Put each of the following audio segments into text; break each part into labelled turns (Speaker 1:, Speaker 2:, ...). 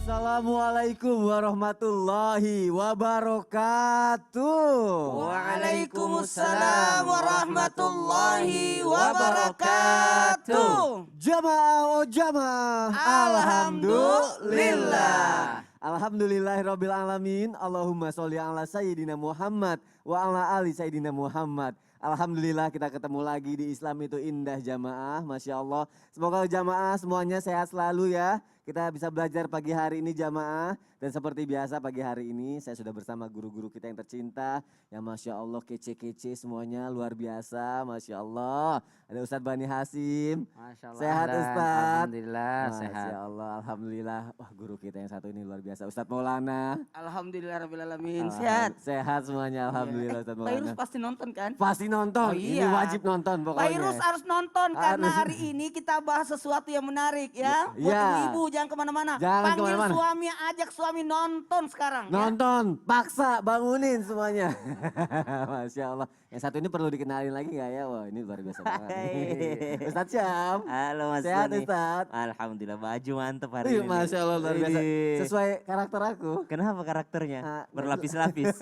Speaker 1: Assalamualaikum warahmatullahi wabarakatuh.
Speaker 2: Waalaikumsalam warahmatullahi wabarakatuh.
Speaker 1: Jamaah oh jamaah.
Speaker 2: Alhamdulillah.
Speaker 1: Alhamdulillahirabbil alamin. Allahumma sholli ala sayyidina Muhammad wa ala ali sayyidina Muhammad. Alhamdulillah kita ketemu lagi di Islam itu indah jamaah. Masya Allah. Semoga jamaah semuanya sehat selalu ya. Kita bisa belajar pagi hari ini jamaah. Dan seperti biasa pagi hari ini saya sudah bersama guru-guru kita yang tercinta. Yang Masya Allah kece-kece semuanya luar biasa. Masya Allah. Ada Ustadz Bani Hasim.
Speaker 3: Masya Allah.
Speaker 1: Sehat Ustadz.
Speaker 3: Alhamdulillah sehat.
Speaker 1: Masya Allah Alhamdulillah. Wah guru kita yang satu ini luar biasa. Ustadz Maulana.
Speaker 2: Alhamdulillah rabbil alamin. Sehat.
Speaker 1: Sehat semuanya Alhamdulillah Ustadz
Speaker 2: Pak Irus
Speaker 1: Maulana.
Speaker 2: pasti nonton kan?
Speaker 1: Pasti nonton.
Speaker 2: Oh,
Speaker 1: Ini
Speaker 2: iya.
Speaker 1: wajib nonton
Speaker 2: Pak
Speaker 1: pokoknya.
Speaker 2: Irus harus nonton karena
Speaker 1: Harus.
Speaker 2: hari ini kita bahas sesuatu yang menarik ya. Buat
Speaker 1: Iya.
Speaker 2: ibu jangan kemana-mana.
Speaker 1: Jangan
Speaker 2: Panggil
Speaker 1: kemana-mana.
Speaker 2: suami, ajak suami nonton sekarang.
Speaker 1: Nonton, paksa bangunin semuanya. Masya Allah. Yang satu ini perlu dikenalin lagi gak ya? Wah ini luar biasa banget. Ustadz Syam.
Speaker 3: Halo Mas
Speaker 1: Sehat
Speaker 3: Tony.
Speaker 1: Ustadz.
Speaker 3: Alhamdulillah baju mantep hari
Speaker 1: Ih,
Speaker 3: ini.
Speaker 1: Masya Allah luar biasa.
Speaker 3: Widih.
Speaker 1: Sesuai karakter aku.
Speaker 3: Kenapa karakternya?
Speaker 1: Ah,
Speaker 3: Berlapis-lapis.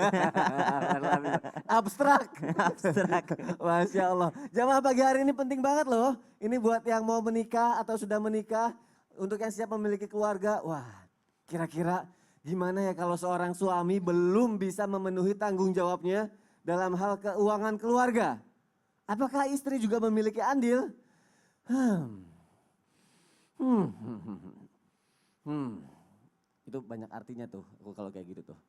Speaker 1: Abstrak.
Speaker 3: Abstrak.
Speaker 1: Masya Allah. Jamaah pagi hari ini penting banget loh. Ini buat yang mau menikah atau sudah menikah. Untuk yang siap memiliki keluarga. Wah kira-kira gimana ya kalau seorang suami belum bisa memenuhi tanggung jawabnya dalam hal keuangan keluarga. Apakah istri juga memiliki andil? Itu banyak artinya tuh aku kalau kayak gitu tuh.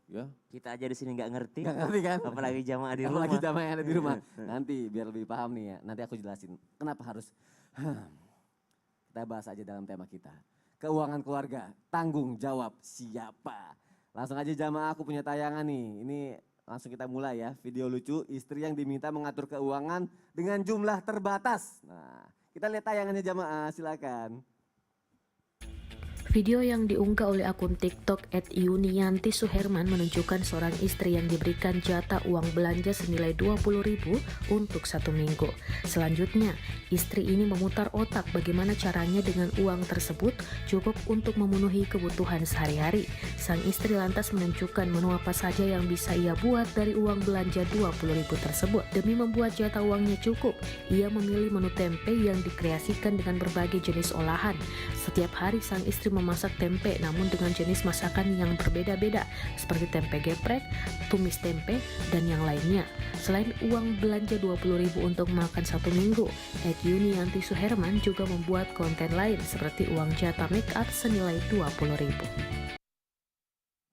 Speaker 1: Ya.
Speaker 3: Kita aja di sini nggak ngerti.
Speaker 1: Gak ngerti kan?
Speaker 3: Apalagi jamaah di rumah.
Speaker 1: Apalagi jamaah yang ada di rumah. Nanti biar lebih paham nih ya. Nanti aku jelasin kenapa harus. Kita bahas aja dalam tema kita. Keuangan keluarga, tanggung jawab siapa? Langsung aja jamaah aku punya tayangan nih. Ini langsung kita mulai ya. Video lucu istri yang diminta mengatur keuangan dengan jumlah terbatas. Nah kita lihat tayangannya jamaah silakan.
Speaker 4: Video yang diunggah oleh akun TikTok @yunianti Suherman menunjukkan seorang istri yang diberikan jatah uang belanja senilai 20.000 untuk 1 minggu. Selanjutnya, istri ini memutar otak bagaimana caranya dengan uang tersebut cukup untuk memenuhi kebutuhan sehari-hari. Sang istri lantas menunjukkan menu apa saja yang bisa ia buat dari uang belanja 20.000 tersebut. Demi membuat jatah uangnya cukup, ia memilih menu tempe yang dikreasikan dengan berbagai jenis olahan. Setiap hari sang istri memasak tempe namun dengan jenis masakan yang berbeda-beda seperti tempe geprek, tumis tempe, dan yang lainnya. Selain uang belanja 20.000 untuk makan 1 minggu, @yunianti Suherman juga membuat konten lain seperti uang jatah make up senilai 20.000.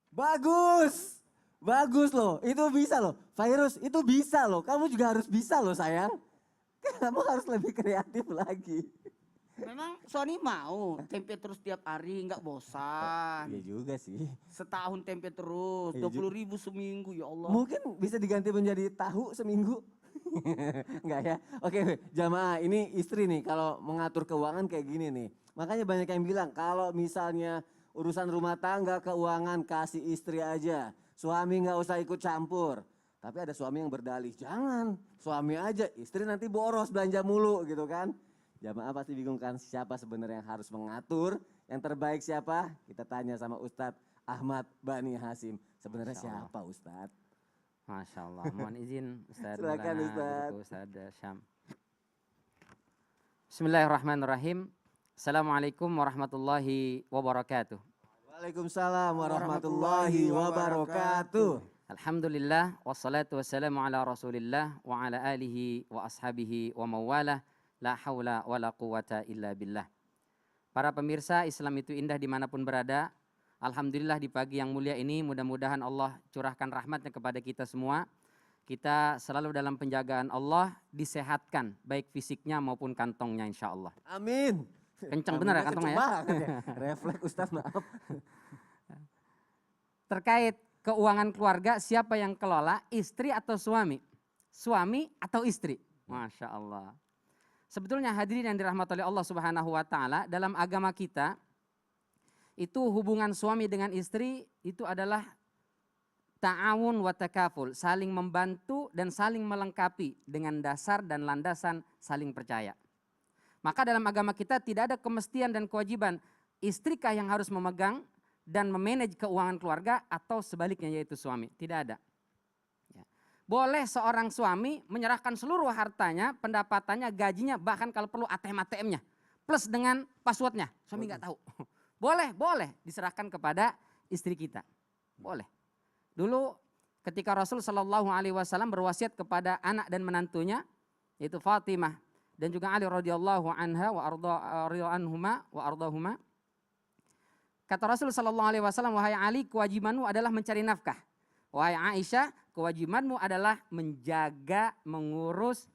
Speaker 1: Bagus, bagus loh, itu bisa loh. Virus itu bisa loh, kamu juga harus bisa loh sayang. Kamu harus lebih kreatif lagi.
Speaker 2: Memang Sony mau tempe terus tiap hari nggak bosan.
Speaker 1: Iya juga sih.
Speaker 2: Setahun tempe terus,
Speaker 1: Iya
Speaker 2: 20.000 seminggu ya Allah.
Speaker 1: Mungkin bisa diganti menjadi tahu seminggu. Enggak ya? Oke jamaah ini istri nih kalau mengatur keuangan kayak gini nih. Makanya banyak yang bilang kalau misalnya urusan rumah tangga keuangan kasih istri aja. Suami nggak usah ikut campur. Tapi ada suami yang berdalih, jangan suami aja istri nanti boros belanja mulu gitu kan. Jamaah pasti bingung kan siapa sebenarnya yang harus mengatur, yang terbaik siapa? Kita tanya sama Ustadz Ahmad Bani Hasim. Sebenarnya siapa Ustadz?
Speaker 3: Masya Allah. Mohon izin Ustaz.
Speaker 1: Silakan,
Speaker 3: Maulana,
Speaker 1: Ustaz.
Speaker 3: Guruku Ustaz Syam. Bismillahirrahmanirrahim. Assalamualaikum warahmatullahi wabarakatuh.
Speaker 1: Waalaikumsalam warahmatullahi wabarakatuh.
Speaker 3: Alhamdulillah wassalatu wassalamu ala Rasulillah wa ala alihi wa ashabihi wa mawalah. La haula wa la quwata illa billah. Para pemirsa, Islam itu indah dimanapun berada. Alhamdulillah di pagi yang mulia ini mudah-mudahan Allah curahkan rahmatnya kepada kita semua. Kita selalu dalam penjagaan Allah, disehatkan baik fisiknya maupun kantongnya insya Allah.
Speaker 1: Amin.
Speaker 3: Kencang benar ya kantongnya ya?
Speaker 1: Kencang banget ya. Refleks Ustadz maaf.
Speaker 3: Terkait keuangan keluarga, siapa yang kelola? Istri atau suami? Suami atau istri? Masya Allah. Sebetulnya hadirin yang dirahmati oleh Allah Subhanahu wa taala, dalam agama kita itu hubungan suami dengan istri itu adalah ta'awun wa takaful, saling membantu dan saling melengkapi dengan dasar dan landasan saling percaya. Maka dalam agama kita tidak ada kemestian dan kewajiban istrikah yang harus memegang dan memanage keuangan keluarga atau sebaliknya yaitu suami. Tidak ada. Ya. Boleh seorang suami menyerahkan seluruh hartanya, pendapatannya, gajinya, bahkan kalau perlu ATM-ATM-nya. Plus dengan passwordnya, suami nggak tahu. Boleh diserahkan kepada istri kita. Boleh. Dulu ketika Rasul Shallallahu Alaihi Wasallam berwasiat kepada anak dan menantunya, yaitu Fatimah dan juga Ali radhiyallahu anha wa ardahuma. Kata Rasul Shallallahu Alaihi Wasallam, wahai Ali, kewajibanmu adalah mencari nafkah. Wahai Aisyah, kewajibanmu adalah menjaga, mengurus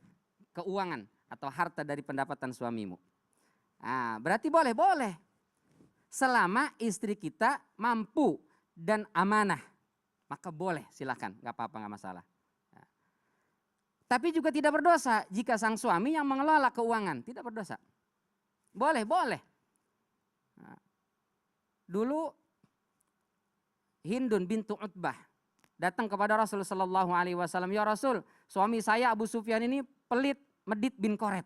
Speaker 3: keuangan atau harta dari pendapatan suamimu. Nah, berarti boleh. Selama istri kita mampu dan amanah, maka boleh, silakan, nggak apa-apa, nggak masalah. Nah. Tapi juga tidak berdosa jika sang suami yang mengelola keuangan, tidak berdosa. Boleh. Nah. Dulu Hindun bintu Utbah datang kepada Rasul Shallallahu Alaihi Wasallam, ya Rasul, suami saya Abu Sufyan ini pelit, medit bin koret.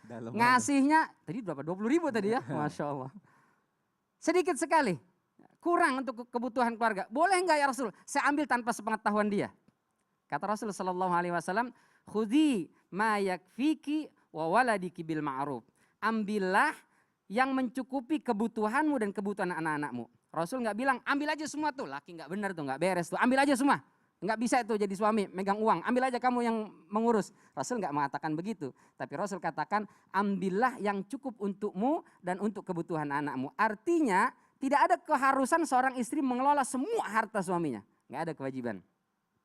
Speaker 3: Ngasihnya tadi berapa? 20.000 tadi ya, masya Allah. Sedikit sekali, kurang untuk kebutuhan keluarga. Boleh enggak ya Rasul? Saya ambil tanpa sepengetahuan dia. Kata Rasul Shallallahu Alaihi Wasallam, khudhi ma yakfiki wa waladiki bil ma'ruf. Ambillah yang mencukupi kebutuhanmu dan kebutuhan anak-anakmu. Rasul nggak bilang ambil aja semua tuh, laki nggak benar tuh, nggak beres tuh, ambil aja semua. Nggak bisa itu jadi suami, megang uang, ambil aja kamu yang mengurus. Rasul nggak mengatakan begitu. Tapi Rasul katakan ambillah yang cukup untukmu dan untuk kebutuhan anakmu. Artinya tidak ada keharusan seorang istri mengelola semua harta suaminya. Nggak ada kewajiban.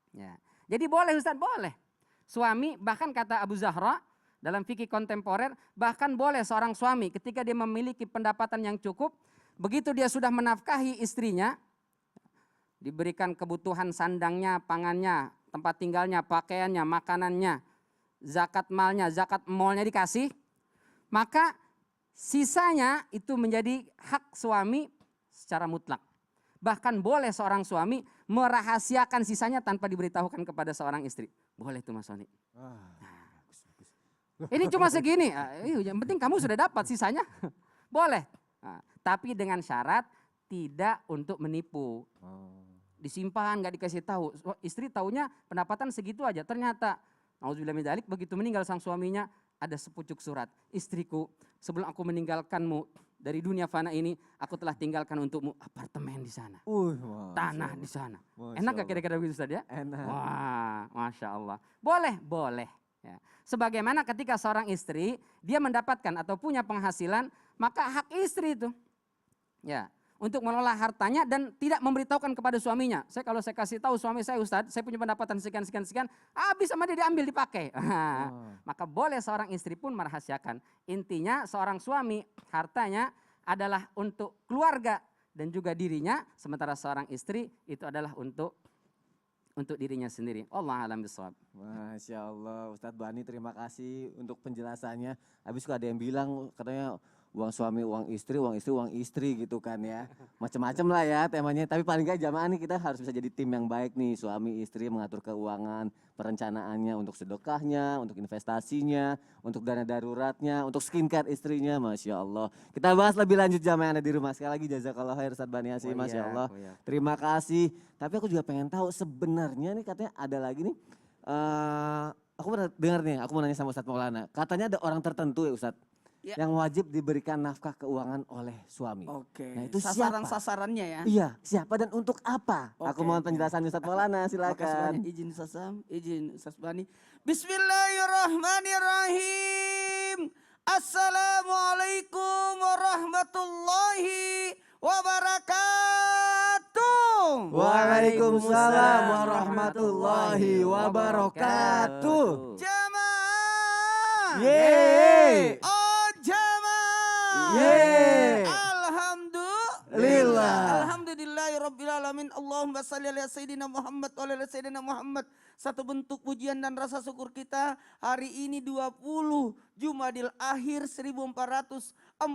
Speaker 3: Ya. Jadi boleh Ustaz, boleh. Suami bahkan kata Abu Zahra dalam fikih kontemporer, bahkan boleh seorang suami ketika dia memiliki pendapatan yang cukup, begitu dia sudah menafkahi istrinya, diberikan kebutuhan sandangnya, pangannya, tempat tinggalnya, pakaiannya, makanannya, zakat malnya, zakat molnya dikasih, maka sisanya itu menjadi hak suami secara mutlak. Bahkan boleh seorang suami merahasiakan sisanya tanpa diberitahukan kepada seorang istri. Boleh tuh Mas Soni. Ini cuma segini, yang penting kamu sudah dapat sisanya. Boleh, tapi dengan syarat tidak untuk menipu. Disimpan, nggak dikasih tahu. Istri taunya pendapatan segitu aja. Ternyata, nauzubillah min dzalik, begitu meninggal sang suaminya, ada sepucuk surat. Istriku, sebelum aku meninggalkanmu dari dunia fana ini, aku telah tinggalkan untukmu apartemen di sana. Tanah di sana. Enak gak kira-kira begitu Ustaz ya?
Speaker 1: Enak.
Speaker 3: Wah, Masya Allah. Boleh. Ya. Sebagaimana ketika seorang istri, dia mendapatkan atau punya penghasilan, maka hak istri itu. Ya. Untuk mengelola hartanya dan tidak memberitahukan kepada suaminya. Kalau saya kasih tahu suami saya Ustadz, saya punya pendapatan sekian, habis sama dia diambil dipakai. Maka boleh seorang istri pun merahasiakan. Intinya seorang suami hartanya adalah untuk keluarga dan juga dirinya, sementara seorang istri itu adalah untuk dirinya sendiri. Allah alam bisawab.
Speaker 1: Masya Allah, Ustadz Bani terima kasih untuk penjelasannya. Habis kok ada yang bilang katanya uang suami, uang istri, uang istri gitu kan ya. Macam-macam lah ya temanya. Tapi paling nggak jamaah nih kita harus bisa jadi tim yang baik nih. Suami, istri mengatur keuangan, perencanaannya untuk sedekahnya, untuk investasinya, untuk dana daruratnya, untuk skincare istrinya. Masya Allah. Kita bahas lebih lanjut jamaah yang ada di rumah. Sekali lagi jazakallah khair Ustadz Bani Hasyim. Masya Allah. Terima kasih. Tapi aku juga pengen tahu sebenarnya nih katanya ada lagi nih. Aku pernah dengar nih, aku mau nanya sama Ustadz Maulana. Katanya ada orang tertentu ya Ustadz. Ya. Yang wajib diberikan nafkah keuangan oleh suami.
Speaker 2: Oke.
Speaker 1: Nah itu
Speaker 2: sasaran-sasarannya ya.
Speaker 1: Iya, siapa dan untuk apa? Aku mohon penjelasan Ustadz Maulana, silakan.
Speaker 2: Izin Ustadz Bani. Bismillahirrahmanirrahim. Assalamualaikum warahmatullahi wabarakatuh.
Speaker 1: Waalaikumsalam warahmatullahi wabarakatuh.
Speaker 2: Jamaah.
Speaker 1: Yeay.
Speaker 2: Yeay. Alhamdulillah.
Speaker 1: Alhamdulillahirrabbilalamin.
Speaker 2: Allahumma salli ala Sayyidina Muhammad wa ala Sayyidina Muhammad. Satu bentuk pujian dan rasa syukur kita hari ini 20 Jumadil Akhir 1442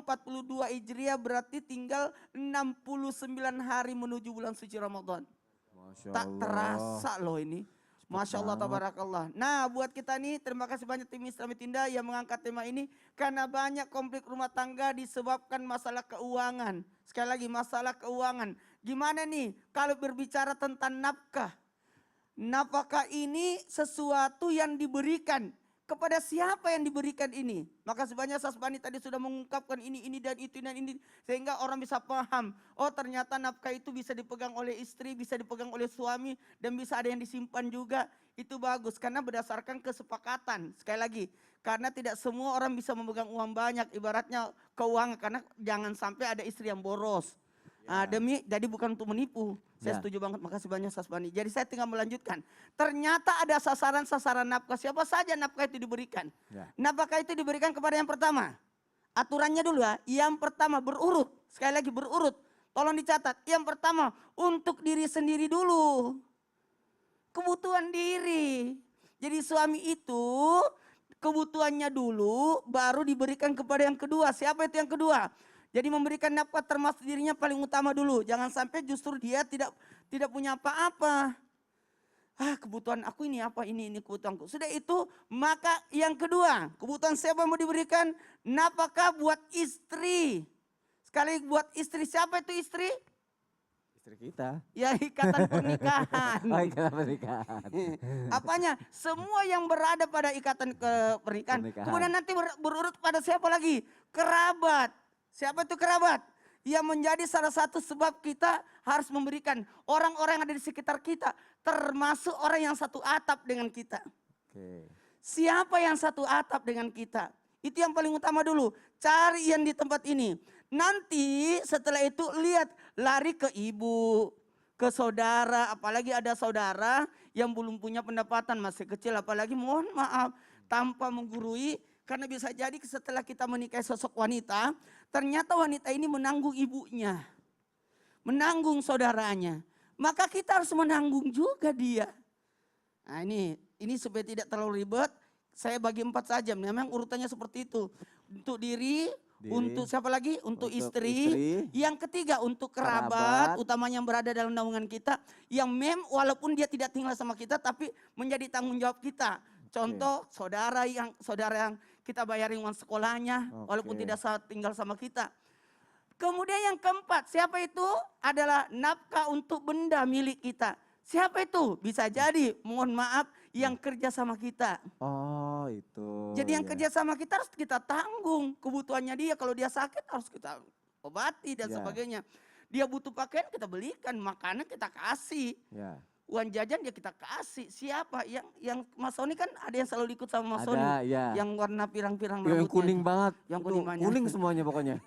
Speaker 2: Hijriah, berarti tinggal 69 hari menuju bulan suci Ramadan.
Speaker 1: Masya
Speaker 2: Tak
Speaker 1: Allah.
Speaker 2: terasa loh ini. Masya Allah, tabarakallah. Nah, buat kita nih, terima kasih banyak tim Islami Tinda yang mengangkat tema ini. Karena banyak konflik rumah tangga disebabkan masalah keuangan. Sekali lagi, masalah keuangan. Gimana nih kalau berbicara tentang nafkah? Nafkah ini sesuatu yang diberikan. Kepada siapa yang diberikan ini? Maka sebanyak Sasbani tadi sudah mengungkapkan ini dan itu dan ini. Sehingga orang bisa paham. Oh, ternyata nafkah itu bisa dipegang oleh istri, bisa dipegang oleh suami. Dan bisa ada yang disimpan juga. Itu bagus karena berdasarkan kesepakatan. Sekali lagi, karena tidak semua orang bisa memegang uang banyak. Ibaratnya keuangan, karena jangan sampai ada istri yang boros. Jadi bukan untuk menipu. Saya setuju banget, makasih banyak Sasbani. Jadi saya tinggal melanjutkan. Ternyata ada sasaran-sasaran nafkah. Siapa saja nafkah itu diberikan. Nafkah itu diberikan kepada yang pertama. Aturannya dulu ya. Yang pertama berurut. Sekali lagi berurut. Tolong dicatat. Yang pertama untuk diri sendiri dulu. Kebutuhan diri. Jadi suami itu kebutuhannya dulu baru diberikan kepada yang kedua. Siapa itu yang kedua? Jadi memberikan nafkah termasuk dirinya paling utama dulu. Jangan sampai justru dia tidak punya apa-apa. Kebutuhan aku ini apa, ini kebutuhanku. Sudah itu, maka yang kedua, kebutuhan siapa yang mau diberikan? Nafkah buat istri. Sekali buat istri, siapa itu istri?
Speaker 1: Istri kita.
Speaker 2: Ya, ikatan pernikahan.
Speaker 1: Oh, ikatan pernikahan.
Speaker 2: Apanya? Semua yang berada pada ikatan pernikahan. Kemudian nanti berurut pada siapa lagi? Kerabat. Siapa itu kerabat? Yang menjadi salah satu sebab kita harus memberikan orang-orang yang ada di sekitar kita. Termasuk orang yang satu atap dengan kita. Siapa yang satu atap dengan kita? Itu yang paling utama dulu. Cari yang di tempat ini. Nanti setelah itu lihat, lari ke ibu, ke saudara. Apalagi ada saudara yang belum punya pendapatan, masih kecil. Apalagi mohon maaf tanpa menggurui. Karena bisa jadi setelah kita menikahi sosok wanita, ternyata wanita ini menanggung ibunya. Menanggung saudaranya. Maka kita harus menanggung juga dia. Nah ini supaya tidak terlalu ribet, saya bagi 4 saja. Memang urutannya seperti itu. Untuk diri, untuk siapa lagi? Untuk istri. Yang ketiga untuk kerabat, utamanya yang berada dalam naungan kita. Yang walaupun dia tidak tinggal sama kita, tapi menjadi tanggung jawab kita. Contoh saudara yang kita bayarin uang sekolahnya, walaupun tidak tinggal sama kita. Kemudian yang keempat, siapa itu? Adalah nafkah untuk benda milik kita. Siapa itu? Bisa jadi, mohon maaf, yang kerja sama kita.
Speaker 1: Oh, itu.
Speaker 2: Jadi yang kerja sama kita harus kita tanggung kebutuhannya dia. Kalau dia sakit harus kita obati dan sebagainya. Dia butuh pakaian kita belikan, makanan kita kasih. Uang jajan dia kita kasih. Siapa? Yang Mas Sony kan ada yang selalu ikut sama Mas Sony. Yang warna pirang-pirang rambutnya.
Speaker 1: Yang kuning banget.
Speaker 2: Yang kuning banyak.
Speaker 1: Kuning semuanya pokoknya.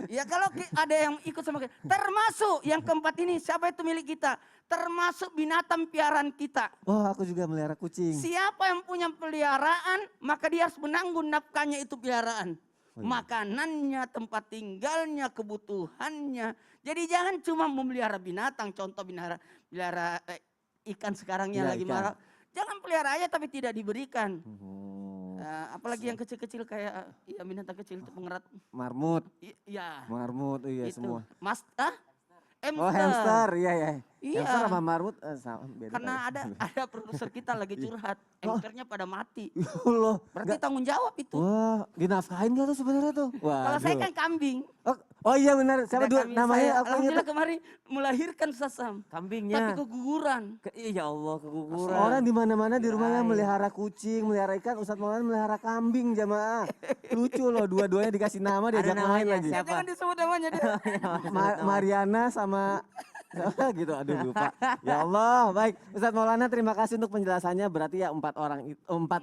Speaker 2: Ya kalau ada yang ikut sama kita. Termasuk yang keempat ini, siapa itu milik kita? Termasuk binatang piaraan kita.
Speaker 1: Oh, aku juga melihara kucing.
Speaker 2: Siapa yang punya peliharaan, maka dia harus menanggung nafkahnya itu peliharaan. Makanannya, tempat tinggalnya, kebutuhannya. Jadi jangan cuma memelihara binatang, contoh pelihara ikan sekarang yang lagi marah. Jangan pelihara aja tapi tidak diberikan. Apalagi yang kecil-kecil kayak binatang kecil itu pengerat.
Speaker 1: Marmut.
Speaker 2: Iya.
Speaker 1: Marmut, iya
Speaker 2: itu.
Speaker 1: semua.
Speaker 2: Hamster.
Speaker 1: Oh, hamster, iya.
Speaker 2: Iya.
Speaker 1: Hamster sama marmut sama beda.
Speaker 2: Karena ada produser kita lagi curhat, hamsternya pada mati.
Speaker 1: Ya Allah.
Speaker 2: Berarti tanggung jawab itu.
Speaker 1: Wah, dinafkahin gak tuh sebenarnya tuh?
Speaker 2: Kalau saya kan kambing.
Speaker 1: Oh iya benar, siapa dua namanya?
Speaker 2: Alhamdulillah kemarin melahirkan Sasam.
Speaker 1: Kambingnya.
Speaker 2: Tapi keguguran.
Speaker 1: Ya Allah, keguguran. Orang di mana-mana di rumahnya melihara kucing, melihara ikan, Ustadz Maulana melihara kambing jamaah. Lucu loh, dua-duanya dikasih nama diajak main lagi.
Speaker 2: Jangan disebut namanya dia.
Speaker 1: Mariana sama gitu, aduh lupa. Ya Allah, baik. Ustadz Maulana terima kasih untuk penjelasannya. Berarti ya 4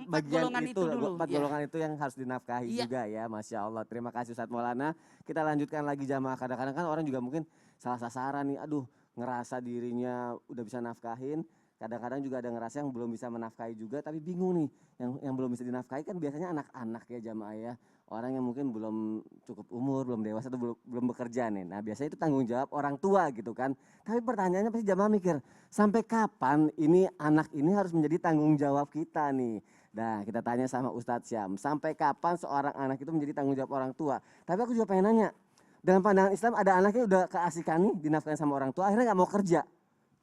Speaker 1: bagian
Speaker 2: golongan
Speaker 1: itu,
Speaker 2: dulu.
Speaker 1: 4 golongan itu yang harus dinafkahi juga ya. Masya Allah, terima kasih Ustadz Maulana. Kita lanjutkan lagi jamaah. Kadang-kadang kan orang juga mungkin salah sasaran nih. Aduh, ngerasa dirinya udah bisa nafkahin. Kadang-kadang juga ada ngerasa yang belum bisa menafkahi juga, tapi bingung nih. Yang belum bisa dinafkahi kan biasanya anak-anak ya jamaah ya. Orang yang mungkin belum cukup umur, belum dewasa atau belum bekerja nih. Nah biasanya itu tanggung jawab orang tua gitu kan. Tapi pertanyaannya pasti jamaah mikir, sampai kapan ini anak ini harus menjadi tanggung jawab kita nih. Nah kita tanya sama Ustadz Syam, sampai kapan seorang anak itu menjadi tanggung jawab orang tua. Tapi aku juga pengen nanya, dalam pandangan Islam ada anaknya udah keasikan nih dinafkahin sama orang tua, akhirnya gak mau kerja.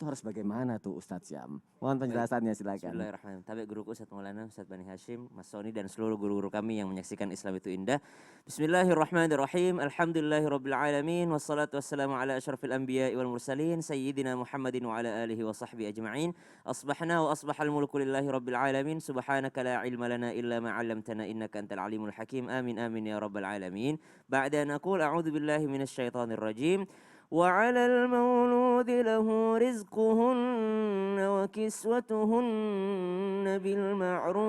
Speaker 1: itu harus bagaimana tuh Ustadz Syam? Mohon penjelasannya silakan.
Speaker 5: Bismillahirrahmanirrahim. Tabi guruku Ustadz Maulana, Ustadz Bani Hashim, Mas Soni dan seluruh guru-guru kami yang menyaksikan Islam itu indah. Bismillahirrahmanirrahim. Alhamdulillahirabbil alamin wassalatu wassalamu ala asyrafil anbiya'i wal mursalin sayyidina Muhammadin wa ala alihi wa sahbihi ajma'in. Asbahna wa asbahal mulku lillahi rabbil alamin. Subhanaka la ilma lana illa ma 'allamtana innaka antal alimul hakim. Amin amin ya rabbal alamin. Ba'da an aqul a'udzu billahi minasy syaithanir rajim. وعلى المولود له رزقهن وكسوتهن بالمعروف.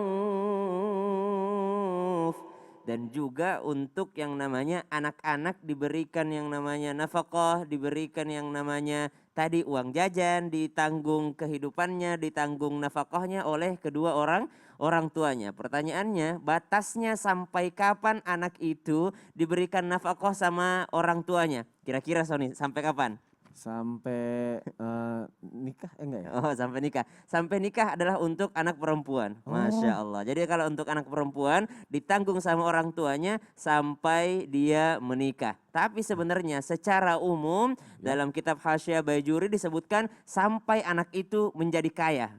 Speaker 5: Dan juga untuk yang namanya anak-anak diberikan yang namanya nafkah, diberikan yang namanya tadi uang jajan, ditanggung kehidupannya, ditanggung nafkahnya oleh kedua orang tuanya. Pertanyaannya, batasnya sampai kapan anak itu diberikan nafkah sama orang tuanya? Kira-kira Sony, sampai kapan?
Speaker 1: Sampai nikah enggak ya?
Speaker 5: Oh, sampai nikah. Sampai nikah adalah untuk anak perempuan. Masya Allah. Jadi kalau untuk anak perempuan ditanggung sama orang tuanya sampai dia menikah. Tapi sebenarnya secara umum dalam kitab Hasyiah Bajuri disebutkan sampai anak itu menjadi kaya.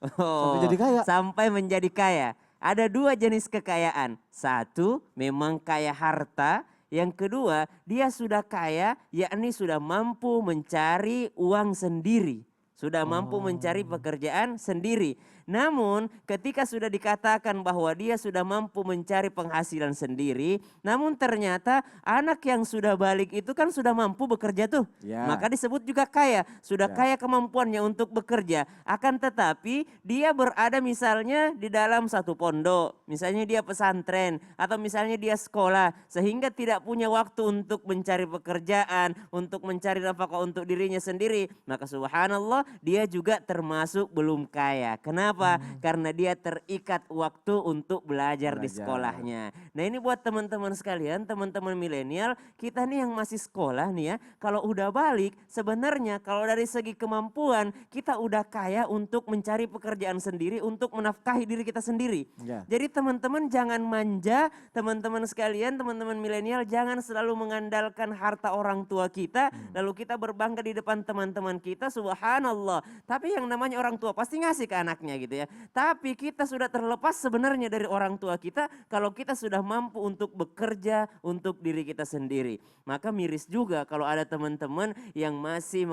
Speaker 1: Sampai jadi kaya?
Speaker 5: Sampai menjadi kaya. Ada dua jenis kekayaan. Satu, memang kaya harta. Yang kedua, dia sudah kaya, yakni sudah mampu mencari uang sendiri. Sudah mampu mencari pekerjaan sendiri. Namun ketika sudah dikatakan bahwa dia sudah mampu mencari penghasilan sendiri, namun ternyata anak yang sudah balik itu kan sudah mampu bekerja tuh.
Speaker 1: Ya.
Speaker 5: Maka disebut juga kaya, sudah kaya kemampuannya untuk bekerja. Akan tetapi dia berada misalnya di dalam satu pondok, misalnya dia pesantren atau misalnya dia sekolah, sehingga tidak punya waktu untuk mencari pekerjaan, untuk mencari nafkah untuk dirinya sendiri. Maka subhanallah dia juga termasuk belum kaya. Kenapa? Karena dia terikat waktu untuk belajar di sekolahnya. Nah ini buat teman-teman sekalian, teman-teman milenial, kita nih yang masih sekolah nih ya, kalau udah balik sebenarnya kalau dari segi kemampuan kita udah kaya untuk mencari pekerjaan sendiri, untuk menafkahi diri kita sendiri.
Speaker 1: Ya.
Speaker 5: Jadi teman-teman jangan manja, teman-teman sekalian, teman-teman milenial jangan selalu mengandalkan harta orang tua kita, lalu kita berbangga di depan teman-teman kita, subhanallah. Tapi yang namanya orang tua pasti ngasih ke anaknya gitu ya. Tapi kita sudah terlepas sebenarnya dari orang tua kita kalau kita sudah mampu untuk bekerja untuk diri kita sendiri. Maka miris juga kalau ada teman-teman yang masih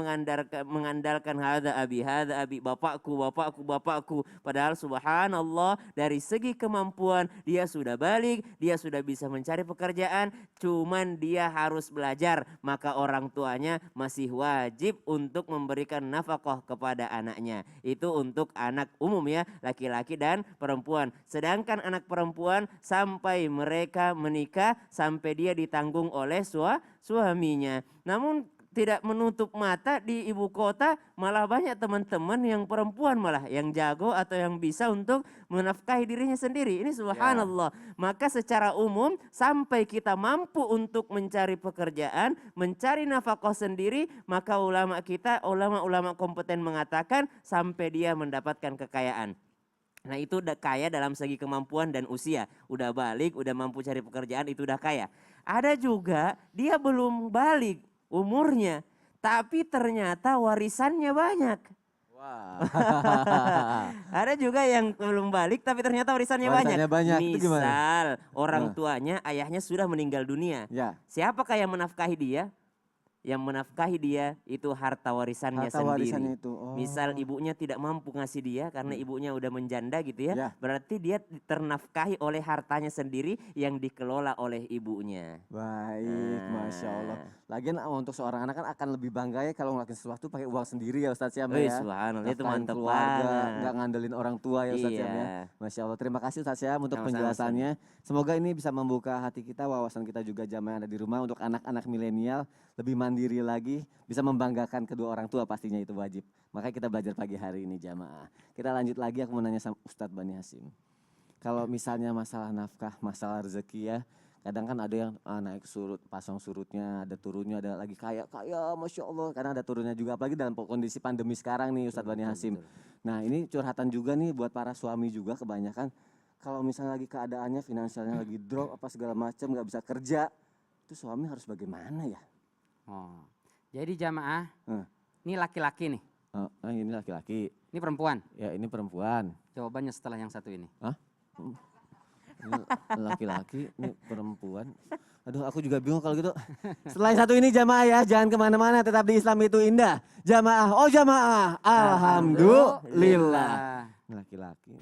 Speaker 5: mengandalkan hada abi, bapakku. Padahal subhanallah dari segi kemampuan dia sudah balik, dia sudah bisa mencari pekerjaan, cuman dia harus belajar. Maka orang tuanya masih wajib untuk memberikan nafkah kepada anaknya. Itu untuk anak umum ya, laki-laki dan perempuan. Sedangkan anak perempuan sampai mereka menikah, sampai dia ditanggung oleh suaminya. Namun tidak menutup mata di ibu kota malah banyak teman-teman yang perempuan malah yang jago atau yang bisa untuk menafkahi dirinya sendiri. Ini subhanallah. Maka secara umum sampai kita mampu untuk mencari pekerjaan, mencari nafkah sendiri, maka ulama-ulama kompeten mengatakan sampai dia mendapatkan kekayaan. Nah itu udah kaya dalam segi kemampuan dan usia. Udah balik, udah mampu cari pekerjaan, itu udah kaya. Ada juga dia belum balik umurnya, tapi ternyata warisannya banyak.
Speaker 1: Wah.
Speaker 5: Ada juga yang belum balik tapi ternyata warisannya
Speaker 1: Warisannya banyak. Itu gimana?
Speaker 5: Misal orang tuanya, ayahnya sudah meninggal dunia.
Speaker 1: Ya.
Speaker 5: Siapakah yang menafkahi dia? Yang menafkahi dia itu harta warisannya
Speaker 1: Harta
Speaker 5: sendiri.
Speaker 1: warisannya itu. Oh.
Speaker 5: Misal ibunya tidak mampu ngasih dia karena ibunya udah menjanda gitu ya.
Speaker 1: Ya.
Speaker 5: Berarti dia ternafkahi oleh hartanya sendiri yang dikelola oleh ibunya.
Speaker 1: Baik, Masya Allah. Lagian untuk seorang anak kan akan lebih bangga ya kalau ngelakuin sesuatu pakai uang sendiri ya Ustadz Syam
Speaker 5: Wih,
Speaker 1: ya.
Speaker 5: subhanallah, itu
Speaker 1: Nafkahin
Speaker 5: mantep
Speaker 1: keluarga,
Speaker 5: banget.
Speaker 1: nggak ngandelin orang tua ya Ustadz Syam ya.
Speaker 5: Iya.
Speaker 1: Masya Allah, terima kasih Ustadz Syam untuk
Speaker 5: Sama-sama,
Speaker 1: penjelasannya. Semoga ini bisa membuka hati kita, wawasan kita juga jamaah yang ada di rumah untuk anak-anak milenial lebih mandiri lagi, bisa membanggakan kedua orang tua pastinya itu wajib. Makanya kita belajar pagi hari ini jamaah. Kita lanjut lagi, aku mau nanya sama Ustadz Bani Hashim. Kalau misalnya masalah nafkah, masalah rezeki ya, kadang kan ada yang naik surut, pasang surutnya, ada turunnya, ada lagi kaya, Masya Allah. Kadang ada turunnya juga, apalagi dalam kondisi pandemi sekarang nih Ustadz Bani Hashim. Nah ini curhatan juga nih buat para suami juga kebanyakan. Kalau misalnya lagi keadaannya finansialnya lagi drop apa segala macam, nggak bisa kerja, itu suami harus bagaimana ya?
Speaker 3: Oh. Jadi jamaah,
Speaker 1: Hmm.
Speaker 3: ini laki-laki nih.
Speaker 1: Oh, ini laki-laki.
Speaker 3: Ini perempuan.
Speaker 1: Ya ini perempuan.
Speaker 3: Jawabannya setelah yang satu ini.
Speaker 1: Hah? Ini laki-laki, ini perempuan. Aduh aku juga bingung kalau gitu. Setelah yang satu ini jamaah ya, jangan kemana-mana, tetap di Islam itu indah. Jamaah, oh jamaah, alhamdulillah. Ini laki-laki.